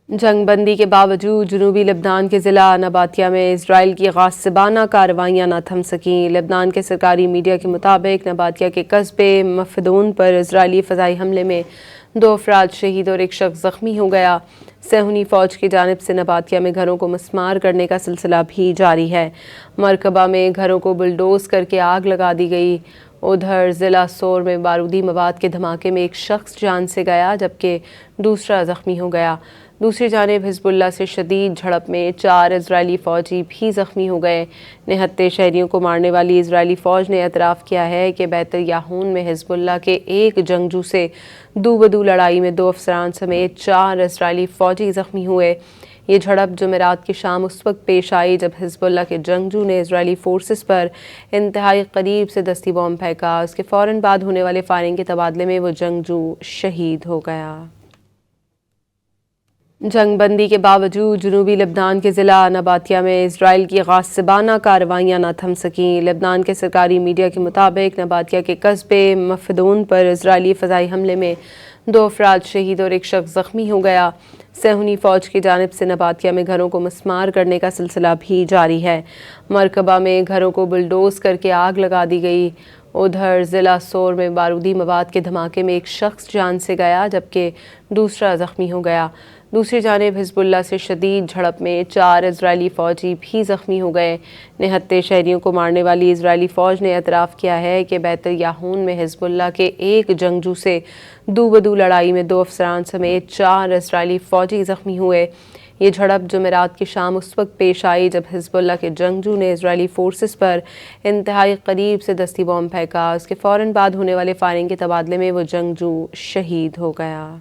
جنگ بندی کے باوجود جنوبی لبنان کے ضلع نباتیہ میں اسرائیل کی غاصبانہ کارروائیاں نہ تھم سکیں۔ لبنان کے سرکاری میڈیا کے مطابق نباتیہ کے قصبے مفدون پر اسرائیلی فضائی حملے میں 2 افراد شہید اور 1 شخص زخمی ہو گیا۔ صہیونی فوج کی جانب سے نباتیہ میں گھروں کو مسمار کرنے کا سلسلہ بھی جاری ہے۔ مرکبہ میں گھروں کو بلڈوز کرکے آگ لگا دی گئی۔ ادھر ضلع سور میں بارودی مواد کے دھماکے میں 1 شخص جان سے گیا جبکہ دوسرا زخمی ہو گیا۔ دوسری جانب حزب اللہ سے شدید جھڑپ میں 4 اسرائیلی فوجی بھی زخمی ہو گئے۔ نہتے شہریوں کو مارنے والی اسرائیلی فوج نے اعتراف کیا ہے کہ بیت یاہون میں حزب اللہ کے ایک جنگجو سے دو بدو لڑائی میں 2 افسران سمیت 4 اسرائیلی فوجی زخمی ہوئے۔ یہ جھڑپ جمعرات کی شام اس وقت پیش آئی جب حزب اللہ کے جنگجو نے اسرائیلی فورسز پر انتہائی قریب سے دستی بم پھینکا۔ اس کے فوراً بعد ہونے والے فائرنگ کے تبادلے میں وہ جنگجو شہید ہو گیا۔ جنگ بندی کے باوجود جنوبی لبنان کے ضلع نباتیہ میں اسرائیل کی غاصبانہ کارروائیاں نہ تھم سکیں۔ لبنان کے سرکاری میڈیا کے مطابق نباتیہ کے قصبے مفدون پر اسرائیلی فضائی حملے میں 2 افراد شہید اور 1 شخص زخمی ہو گیا۔ صہیونی فوج کی جانب سے نباتیہ میں گھروں کو مسمار کرنے کا سلسلہ بھی جاری ہے۔ مرکبہ میں گھروں کو بلڈوز کرکے آگ لگا دی گئی۔ ادھر ضلع سور میں بارودی مواد کے دھماکے میں 1 شخص جان سے گیا جبکہ دوسرا زخمی ہو گیا۔ دوسری جانب حزب اللہ سے شدید جھڑپ میں 4 اسرائیلی فوجی بھی زخمی ہو گئے۔ نہتے شہریوں کو مارنے والی اسرائیلی فوج نے اعتراف کیا ہے کہ بیت یاہون میں حزب اللہ کے ایک جنگجو سے دو بدو لڑائی میں 2 افسران سمیت 4 اسرائیلی فوجی زخمی ہوئے۔ یہ جھڑپ جمعرات کی شام اس وقت پیش آئی جب حزب اللہ کے جنگجو نے اسرائیلی فورسز پر انتہائی قریب سے دستی بم پھینکا۔ اس کے فوراً بعد ہونے والے فائرنگ کے تبادلے میں وہ جنگجو شہید ہو گیا۔